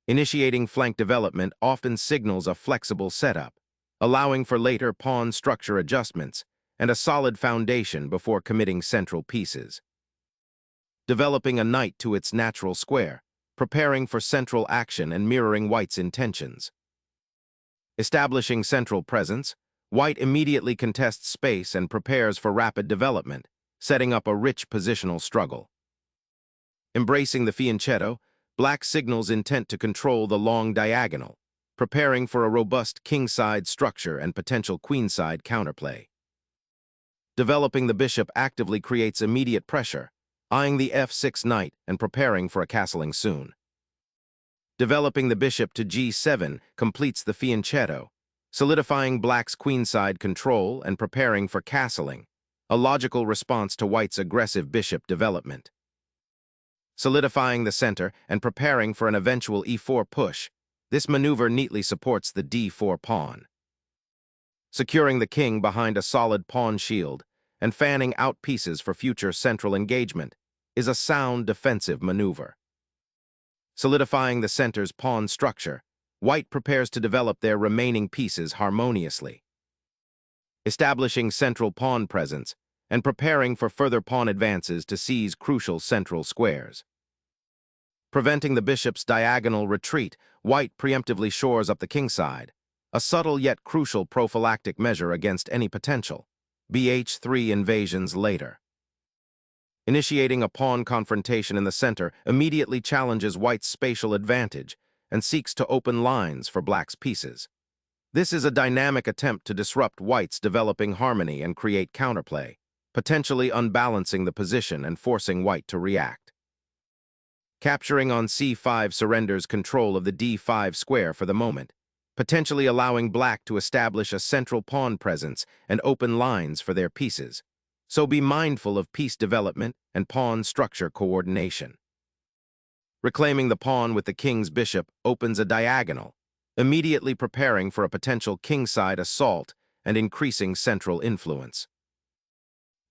Initiating flank development often signals a flexible setup, allowing for later pawn structure adjustments and a solid foundation before committing central pieces. Developing a knight to its natural square, preparing for central action and mirroring white's intentions. Establishing central presence, white immediately contests space and prepares for rapid development, setting up a rich positional struggle. Embracing the fianchetto, black signals intent to control the long diagonal, preparing for a robust kingside structure and potential queenside counterplay. Developing the bishop actively creates immediate pressure, eyeing the f6 knight and preparing for a castling soon. Developing the bishop to g7 completes the fianchetto, solidifying black's queenside control and preparing for castling, a logical response to white's aggressive bishop development. Solidifying the center and preparing for an eventual e4 push, this maneuver neatly supports the d4 pawn. Securing the king behind a solid pawn shield and fanning out pieces for future central engagement is a sound defensive maneuver. Solidifying the center's pawn structure, white prepares to develop their remaining pieces harmoniously. Establishing central pawn presence and preparing for further pawn advances to seize crucial central squares. Preventing the bishop's diagonal retreat, white preemptively shores up the kingside, a subtle yet crucial prophylactic measure against any potential bh3 invasions later. Initiating a pawn confrontation in the center immediately challenges white's spatial advantage and seeks to open lines for black's pieces. This is a dynamic attempt to disrupt white's developing harmony and create counterplay, potentially unbalancing the position and forcing white to react. Capturing on c5 surrenders control of the d5 square for the moment, potentially allowing black to establish a central pawn presence and open lines for their pieces. So be mindful of piece development and pawn structure coordination. Reclaiming the pawn with the king's bishop opens a diagonal, immediately preparing for a potential kingside assault and increasing central influence.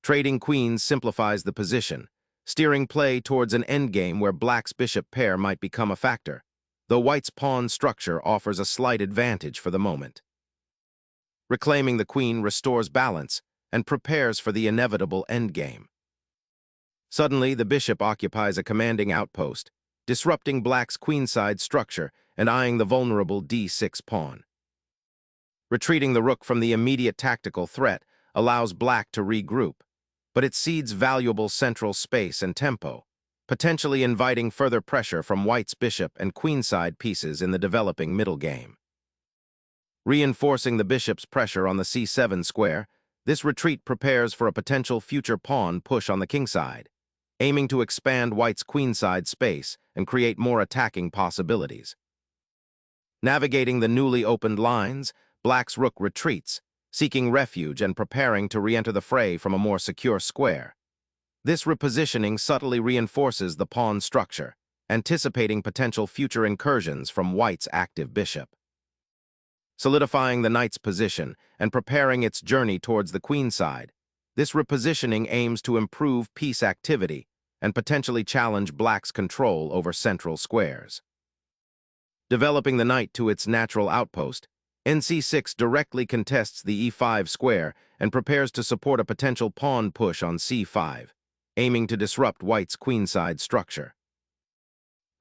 Trading queens simplifies the position, steering play towards an endgame where black's bishop pair might become a factor, though white's pawn structure offers a slight advantage for the moment. Reclaiming the queen restores balance and prepares for the inevitable endgame. Suddenly, the bishop occupies a commanding outpost, disrupting black's queenside structure and eyeing the vulnerable d6 pawn. Retreating the rook from the immediate tactical threat allows black to regroup, but it cedes valuable central space and tempo, potentially inviting further pressure from white's bishop and queenside pieces in the developing middle game. Reinforcing the bishop's pressure on the c7 square, this retreat prepares for a potential future pawn push on the kingside, aiming to expand white's queenside space and create more attacking possibilities. Navigating the newly opened lines, black's rook retreats, seeking refuge and preparing to re-enter the fray from a more secure square. This repositioning subtly reinforces the pawn structure, anticipating potential future incursions from white's active bishop. Solidifying the knight's position and preparing its journey towards the queenside, this repositioning aims to improve piece activity and potentially challenge black's control over central squares. Developing the knight to its natural outpost, nc6 directly contests the e5 square and prepares to support a potential pawn push on c5, aiming to disrupt white's queenside structure.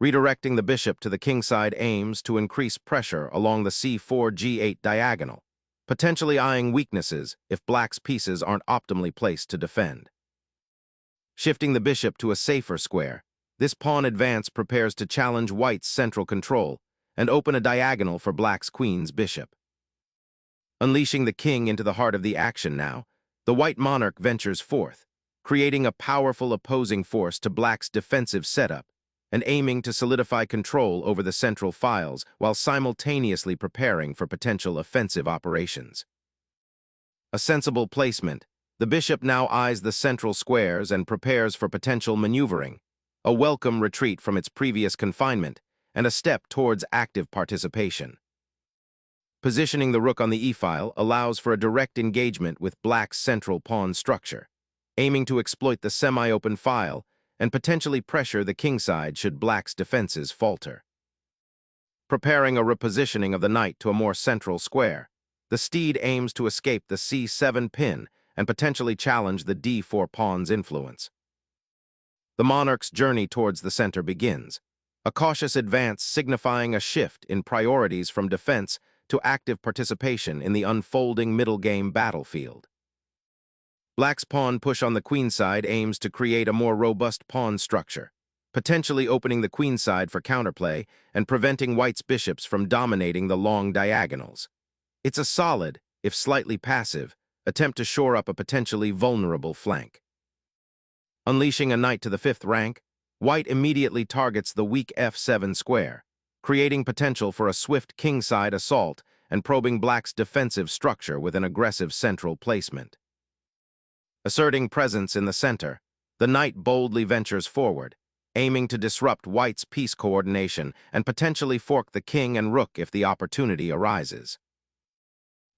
Redirecting the bishop to the kingside aims to increase pressure along the c4-g8 diagonal, potentially eyeing weaknesses if black's pieces aren't optimally placed to defend. Shifting the bishop to a safer square, this pawn advance prepares to challenge white's central control and open a diagonal for black's queen's bishop. Unleashing the king into the heart of the action now, the white monarch ventures forth, creating a powerful opposing force to black's defensive setup and aiming to solidify control over the central files while simultaneously preparing for potential offensive operations. A sensible placement, the bishop now eyes the central squares and prepares for potential maneuvering, a welcome retreat from its previous confinement, and a step towards active participation. Positioning the rook on the e-file allows for a direct engagement with black's central pawn structure, aiming to exploit the semi-open file and potentially pressure the kingside should black's defenses falter. preparing a repositioning of the knight to a more central square. The steed aims to escape the c7 pin and potentially challenge the d4 pawn's influence. The monarch's journey towards the center begins, a cautious advance signifying a shift in priorities from defense to active participation in the unfolding middle game battlefield. Black's pawn push on the queenside aims to create a more robust pawn structure, potentially opening the queenside for counterplay and preventing White's bishops from dominating the long diagonals. It's a solid, if slightly passive, attempt to shore up a potentially vulnerable flank. Unleashing a knight to the 5th rank, White immediately targets the weak f7 square, creating potential for a swift kingside assault and probing Black's defensive structure with an aggressive central placement. Asserting presence in the center, the knight boldly ventures forward, aiming to disrupt White's piece coordination and potentially fork the king and rook if the opportunity arises.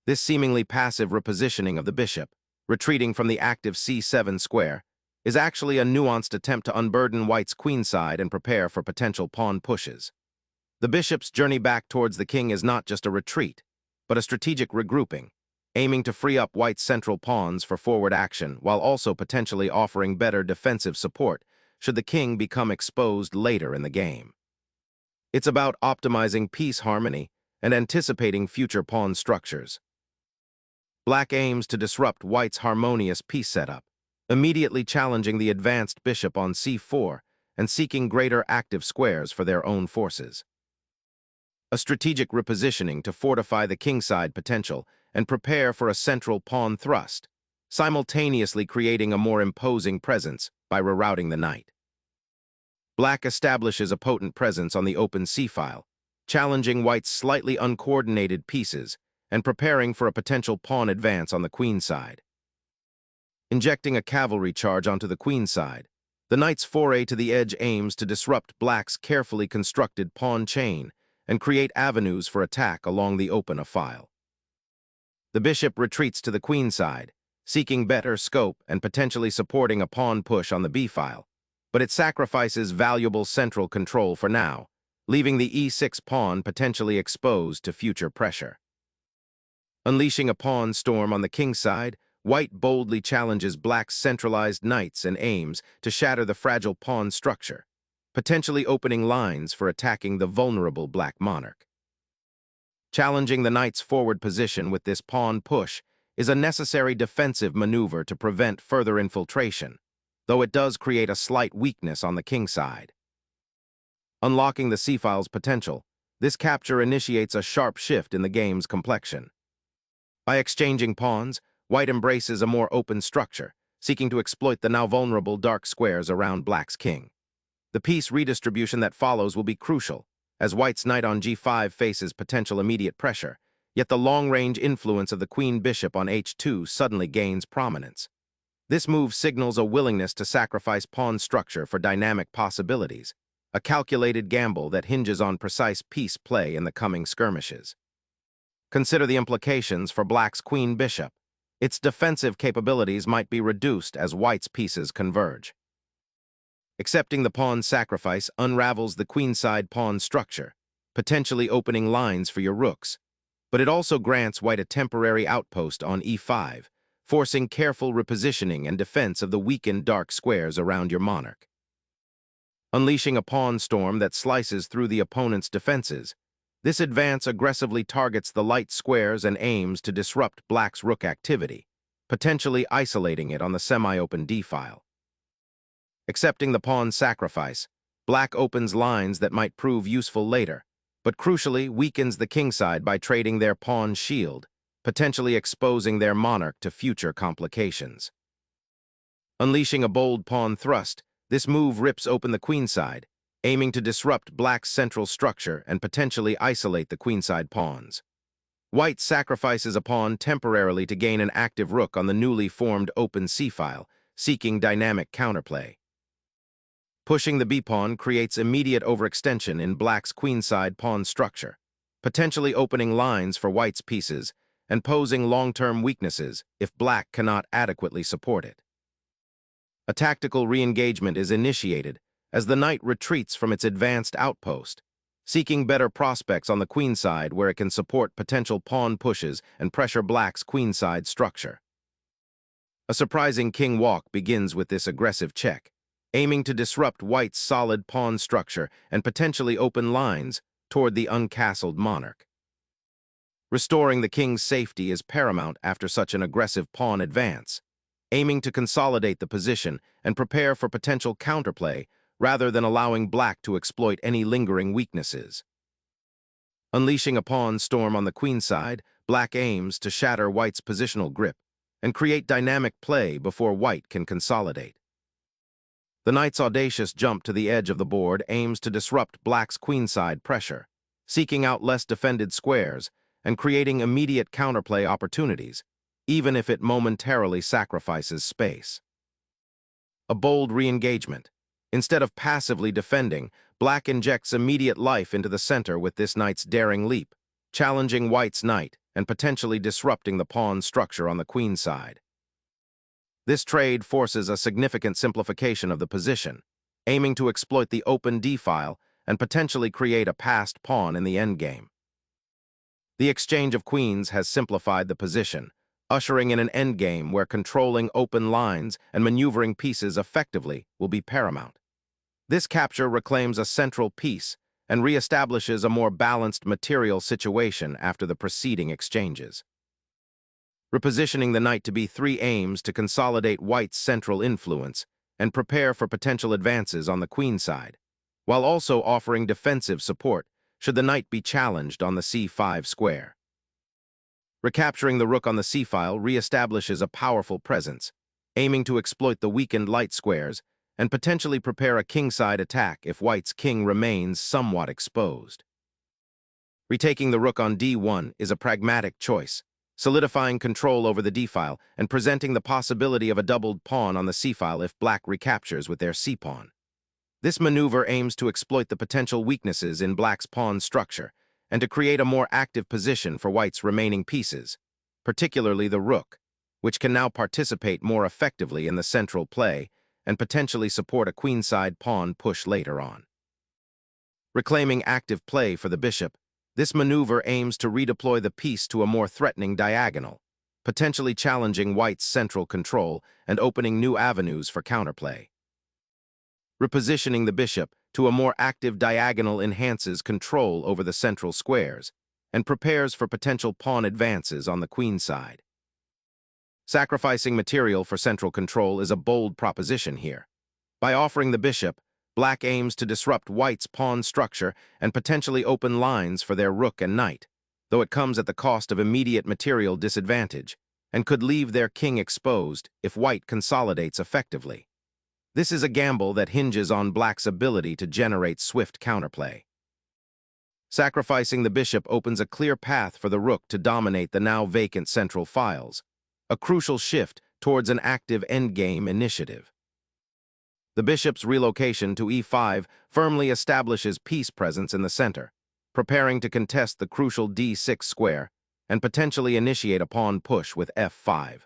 This seemingly passive repositioning of the bishop, retreating from the active c7 square, is actually a nuanced attempt to unburden White's queenside and prepare for potential pawn pushes. The bishop's journey back towards the king is not just a retreat, but a strategic regrouping, aiming to free up White's central pawns for forward action while also potentially offering better defensive support should the king become exposed later in the game. It's about optimizing piece harmony and anticipating future pawn structures. Black aims to disrupt White's harmonious piece setup, immediately challenging the advanced bishop on c4 and seeking greater active squares for their own forces. A strategic repositioning to fortify the kingside potential and prepare for a central pawn thrust, simultaneously creating a more imposing presence by rerouting the knight. Black establishes a potent presence on the open c-file, challenging White's slightly uncoordinated pieces and preparing for a potential pawn advance on the queenside. Injecting a cavalry charge onto the queenside, the knight's foray to the edge aims to disrupt Black's carefully constructed pawn chain and create avenues for attack along the open file. The bishop retreats to the queenside, seeking better scope and potentially supporting a pawn push on the b-file, but it sacrifices valuable central control for now, leaving the e6 pawn potentially exposed to future pressure. Unleashing a pawn storm on the kingside, White boldly challenges Black's centralized knights and aims to shatter the fragile pawn structure, potentially opening lines for attacking the vulnerable Black monarch. Challenging the knight's forward position with this pawn push is a necessary defensive maneuver to prevent further infiltration, though it does create a slight weakness on the kingside. Unlocking the c-file's potential, this capture initiates a sharp shift in the game's complexion. By exchanging pawns, White embraces a more open structure, seeking to exploit the now vulnerable dark squares around Black's king. The piece redistribution that follows will be crucial, as White's knight on g5 faces potential immediate pressure, yet the long-range influence of the queen-bishop on h2 suddenly gains prominence. This move signals a willingness to sacrifice pawn structure for dynamic possibilities, a calculated gamble that hinges on precise piece play in the coming skirmishes. Consider the implications for Black's queen-bishop. Its defensive capabilities might be reduced as White's pieces converge. Accepting the pawn sacrifice unravels the queenside pawn structure, potentially opening lines for your rooks, but it also grants White a temporary outpost on e5, forcing careful repositioning and defense of the weakened dark squares around your monarch. Unleashing a pawn storm that slices through the opponent's defenses, this advance aggressively targets the light squares and aims to disrupt Black's rook activity, potentially isolating it on the semi-open d-file. Accepting the pawn sacrifice, Black opens lines that might prove useful later, but crucially weakens the kingside by trading their pawn shield, potentially exposing their monarch to future complications. Unleashing a bold pawn thrust, this move rips open the queenside, aiming to disrupt Black's central structure and potentially isolate the queenside pawns. White sacrifices a pawn temporarily to gain an active rook on the newly formed open c-file, seeking dynamic counterplay. Pushing the b-pawn creates immediate overextension in Black's queenside pawn structure, potentially opening lines for White's pieces and posing long-term weaknesses if Black cannot adequately support it. A tactical re-engagement is initiated as the knight retreats from its advanced outpost, seeking better prospects on the queenside where it can support potential pawn pushes and pressure black's queenside structure. A surprising king walk begins with this aggressive check, aiming to disrupt white's solid pawn structure and potentially open lines toward the uncastled monarch. Restoring the king's safety is paramount after such an aggressive pawn advance, aiming to consolidate the position and prepare for potential counterplay rather than allowing black to exploit any lingering weaknesses. Unleashing a pawn storm on the queenside, black aims to shatter white's positional grip and create dynamic play before white can consolidate. The knight's audacious jump to the edge of the board aims to disrupt black's queenside pressure, seeking out less defended squares and creating immediate counterplay opportunities, even if it momentarily sacrifices space. A bold re-engagement. Instead of passively defending, black injects immediate life into the center with this knight's daring leap, challenging white's knight and potentially disrupting the pawn structure on the queen side. This trade forces a significant simplification of the position, aiming to exploit the open d-file and potentially create a passed pawn in the endgame. The exchange of queens has simplified the position, ushering in an endgame where controlling open lines and maneuvering pieces effectively will be paramount. This capture reclaims a central piece and reestablishes a more balanced material situation after the preceding exchanges. Repositioning the knight to b3 aims to consolidate white's central influence and prepare for potential advances on the queen side, while also offering defensive support should the knight be challenged on the c5 square. Recapturing the rook on the c-file reestablishes a powerful presence, aiming to exploit the weakened light squares and potentially prepare a kingside attack if white's king remains somewhat exposed. Retaking the rook on d1 is a pragmatic choice, solidifying control over the d-file and presenting the possibility of a doubled pawn on the c-file if black recaptures with their c-pawn. This maneuver aims to exploit the potential weaknesses in black's pawn structure and to create a more active position for white's remaining pieces, particularly the rook, which can now participate more effectively in the central play and potentially support a queenside pawn push later on. Reclaiming active play for the bishop, this maneuver aims to redeploy the piece to a more threatening diagonal, potentially challenging white's central control and opening new avenues for counterplay. Repositioning the bishop to a more active diagonal enhances control over the central squares and prepares for potential pawn advances on the queen side. Sacrificing material for central control is a bold proposition here. By offering the bishop, black aims to disrupt white's pawn structure and potentially open lines for their rook and knight, though it comes at the cost of immediate material disadvantage and could leave their king exposed if white consolidates effectively. This is a gamble that hinges on black's ability to generate swift counterplay. Sacrificing the bishop opens a clear path for the rook to dominate the now vacant central files, a crucial shift towards an active endgame initiative. The bishop's relocation to e5 firmly establishes piece presence in the center, preparing to contest the crucial d6 square and potentially initiate a pawn push with f5.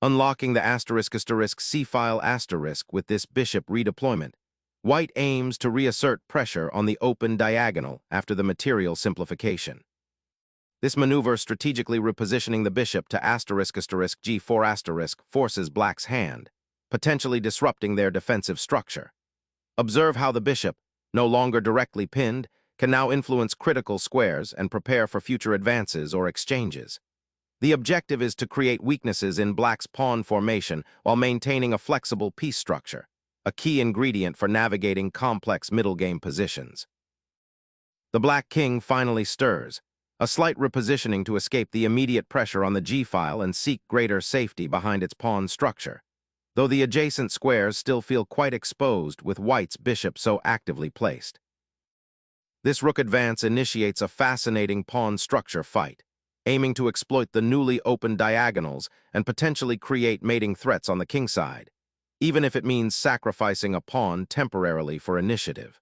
Unlocking the **c-file* with this bishop redeployment, white aims to reassert pressure on the open diagonal after the material simplification. This maneuver, strategically repositioning the bishop to **g4** forces black's hand, potentially disrupting their defensive structure. Observe how the bishop, no longer directly pinned, can now influence critical squares and prepare for future advances or exchanges. The objective is to create weaknesses in black's pawn formation while maintaining a flexible piece structure, a key ingredient for navigating complex middle game positions. The black king finally stirs, a slight repositioning to escape the immediate pressure on the g-file and seek greater safety behind its pawn structure, though the adjacent squares still feel quite exposed with white's bishop so actively placed. This rook advance initiates a fascinating pawn structure fight, aiming to exploit the newly opened diagonals and potentially create mating threats on the king side, even if it means sacrificing a pawn temporarily for initiative.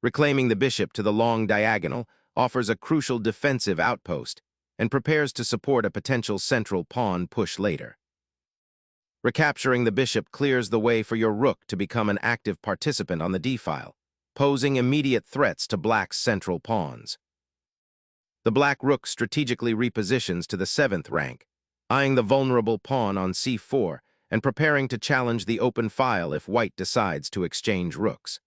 Reclaiming the bishop to the long diagonal offers a crucial defensive outpost and prepares to support a potential central pawn push later. Recapturing the bishop clears the way for your rook to become an active participant on the d-file, posing immediate threats to black's central pawns. The black rook strategically repositions to the 7th rank, eyeing the vulnerable pawn on c4 and preparing to challenge the open file if white decides to exchange rooks.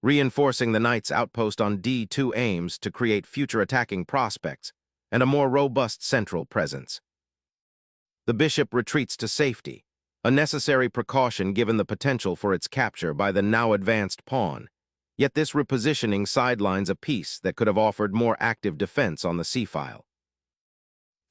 Reinforcing the knight's outpost on d2 aims to create future attacking prospects and a more robust central presence. The bishop retreats to safety, a necessary precaution given the potential for its capture by the now advanced pawn, yet this repositioning sidelines a piece that could have offered more active defense on the c-file.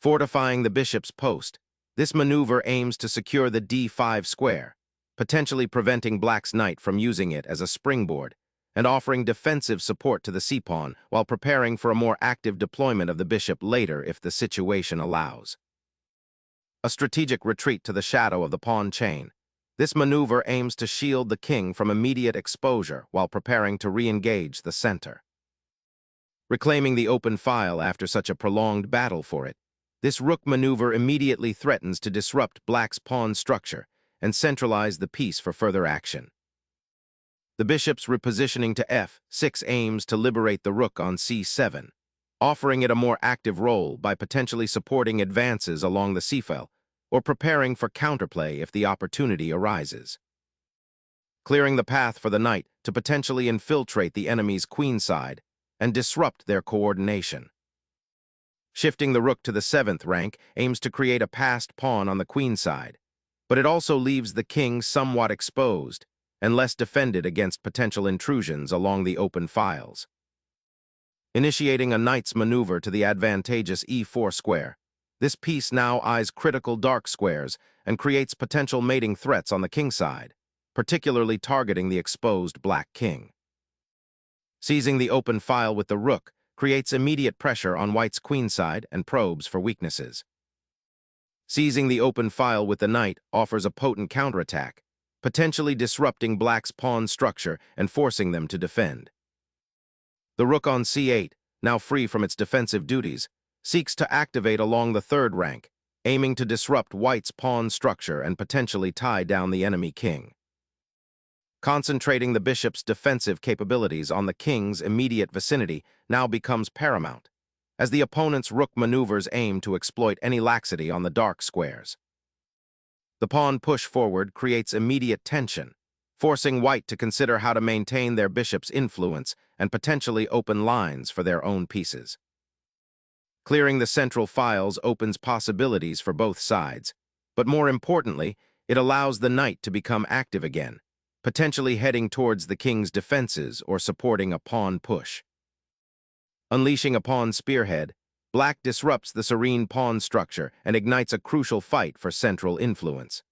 Fortifying the bishop's post, this maneuver aims to secure the d5 square, potentially preventing black's knight from using it as a springboard and offering defensive support to the c-pawn while preparing for a more active deployment of the bishop later if the situation allows. A strategic retreat to the shadow of the pawn chain. This maneuver aims to shield the king from immediate exposure while preparing to re-engage the center. Reclaiming the open file after such a prolonged battle for it, this rook maneuver immediately threatens to disrupt black's pawn structure and centralize the piece for further action. The bishop's repositioning to f6 aims to liberate the rook on c7, offering it a more active role by potentially supporting advances along the c-file or preparing for counterplay if the opportunity arises. Clearing the path for the knight to potentially infiltrate the enemy's queenside and disrupt their coordination. Shifting the rook to the 7th rank aims to create a passed pawn on the queenside, but it also leaves the king somewhat exposed and less defended against potential intrusions along the open files. Initiating a knight's maneuver to the advantageous e4 square, this piece now eyes critical dark squares and creates potential mating threats on the kingside, particularly targeting the exposed black king. Seizing the open file with the rook creates immediate pressure on white's queenside and probes for weaknesses. Seizing the open file with the knight offers a potent counterattack, potentially disrupting black's pawn structure and forcing them to defend. The rook on c8, now free from its defensive duties, seeks to activate along the 3rd rank, aiming to disrupt white's pawn structure and potentially tie down the enemy king. Concentrating the bishop's defensive capabilities on the king's immediate vicinity now becomes paramount, as the opponent's rook maneuvers aim to exploit any laxity on the dark squares. The pawn push forward creates immediate tension, forcing white to consider how to maintain their bishop's influence and potentially open lines for their own pieces. Clearing the central files opens possibilities for both sides, but more importantly, it allows the knight to become active again, potentially heading towards the king's defenses or supporting a pawn push. Unleashing a pawn spearhead, black disrupts the serene pawn structure and ignites a crucial fight for central influence.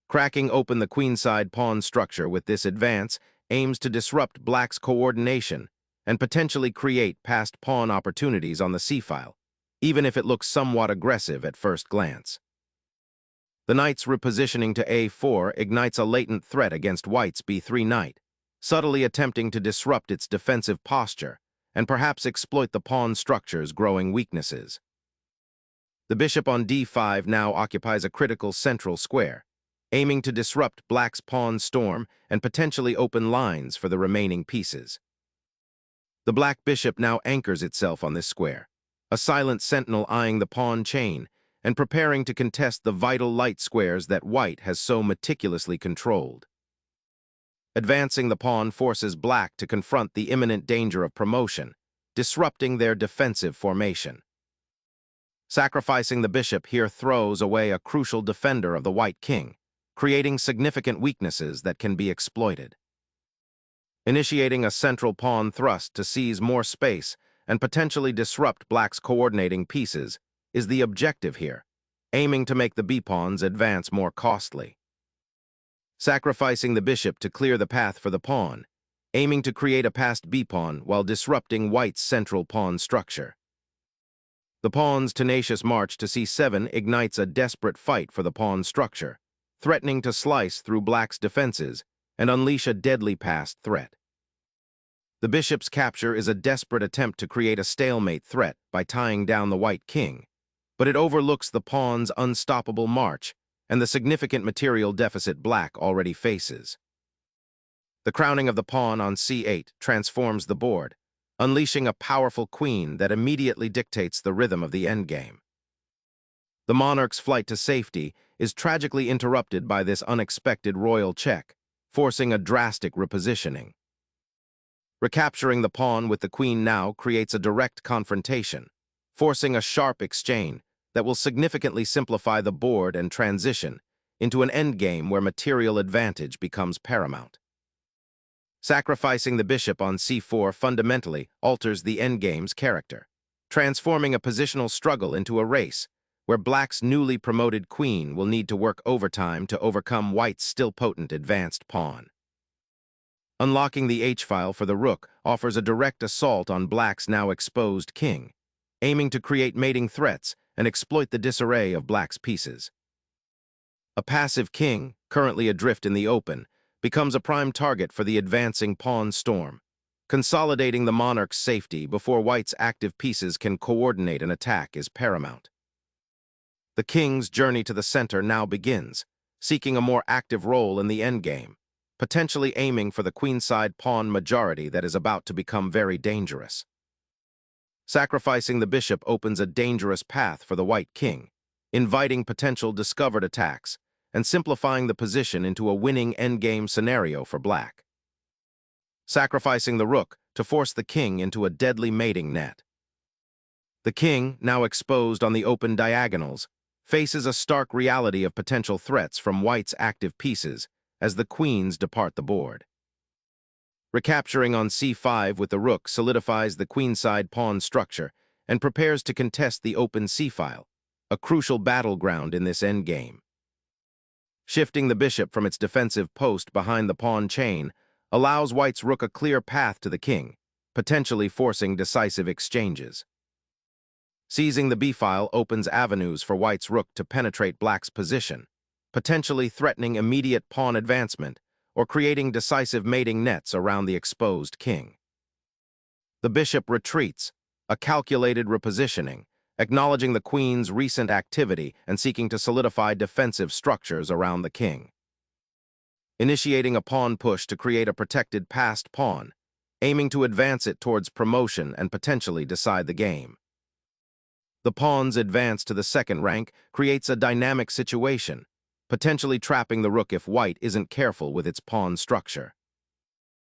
Cracking open the queenside pawn structure with this advance aims to disrupt black's coordination and potentially create passed pawn opportunities on the c-file, even if it looks somewhat aggressive at first glance. The knight's repositioning to a4 ignites a latent threat against white's b3 knight, subtly attempting to disrupt its defensive posture and perhaps exploit the pawn structure's growing weaknesses. The bishop on d5 now occupies a critical central square, aiming to disrupt black's pawn storm and potentially open lines for the remaining pieces. The black bishop now anchors itself on this square, a silent sentinel eyeing the pawn chain and preparing to contest the vital light squares that white has so meticulously controlled. Advancing the pawn forces black to confront the imminent danger of promotion, disrupting their defensive formation. Sacrificing the bishop here throws away a crucial defender of the white king, creating significant weaknesses that can be exploited. Initiating a central pawn thrust to seize more space and potentially disrupt black's coordinating pieces is the objective here, aiming to make the b-pawns advance more costly. Sacrificing the bishop to clear the path for the pawn, aiming to create a passed b-pawn while disrupting white's central pawn structure. The pawn's tenacious march to c7 ignites a desperate fight for the pawn structure, threatening to slice through black's defenses and unleash a deadly passed threat. The bishop's capture is a desperate attempt to create a stalemate threat by tying down the white king, but it overlooks the pawn's unstoppable march and the significant material deficit black already faces. The crowning of the pawn on c8 transforms the board, unleashing a powerful queen that immediately dictates the rhythm of the endgame. The monarch's flight to safety is tragically interrupted by this unexpected royal check, forcing a drastic repositioning. Recapturing the pawn with the queen now creates a direct confrontation, forcing a sharp exchange that will significantly simplify the board and transition into an endgame where material advantage becomes paramount. Sacrificing the bishop on c4 fundamentally alters the endgame's character, transforming a positional struggle into a race where black's newly promoted queen will need to work overtime to overcome white's still potent advanced pawn. Unlocking the h-file for the rook offers a direct assault on black's now exposed king, aiming to create mating threats and exploit the disarray of black's pieces. A passive king, currently adrift in the open, becomes a prime target for the advancing pawn storm, consolidating the monarch's safety before white's active pieces can coordinate an attack is paramount. The king's journey to the center now begins, seeking a more active role in the endgame, potentially aiming for the queenside pawn majority that is about to become very dangerous. Sacrificing the bishop opens a dangerous path for the white king, inviting potential discovered attacks and simplifying the position into a winning endgame scenario for black. Sacrificing the rook to force the king into a deadly mating net. The king, now exposed on the open diagonals, faces a stark reality of potential threats from white's active pieces as the queens depart the board. Recapturing on c5 with the rook solidifies the queenside pawn structure and prepares to contest the open c-file, a crucial battleground in this endgame. Shifting the bishop from its defensive post behind the pawn chain allows white's rook a clear path to the king, potentially forcing decisive exchanges. Seizing the b-file opens avenues for white's rook to penetrate black's position, potentially threatening immediate pawn advancement or creating decisive mating nets around the exposed king. The bishop retreats, a calculated repositioning, acknowledging the queen's recent activity and seeking to solidify defensive structures around the king. Initiating a pawn push to create a protected passed pawn, aiming to advance it towards promotion and potentially decide the game. The pawn's advance to the second rank creates a dynamic situation, potentially trapping the rook if white isn't careful with its pawn structure.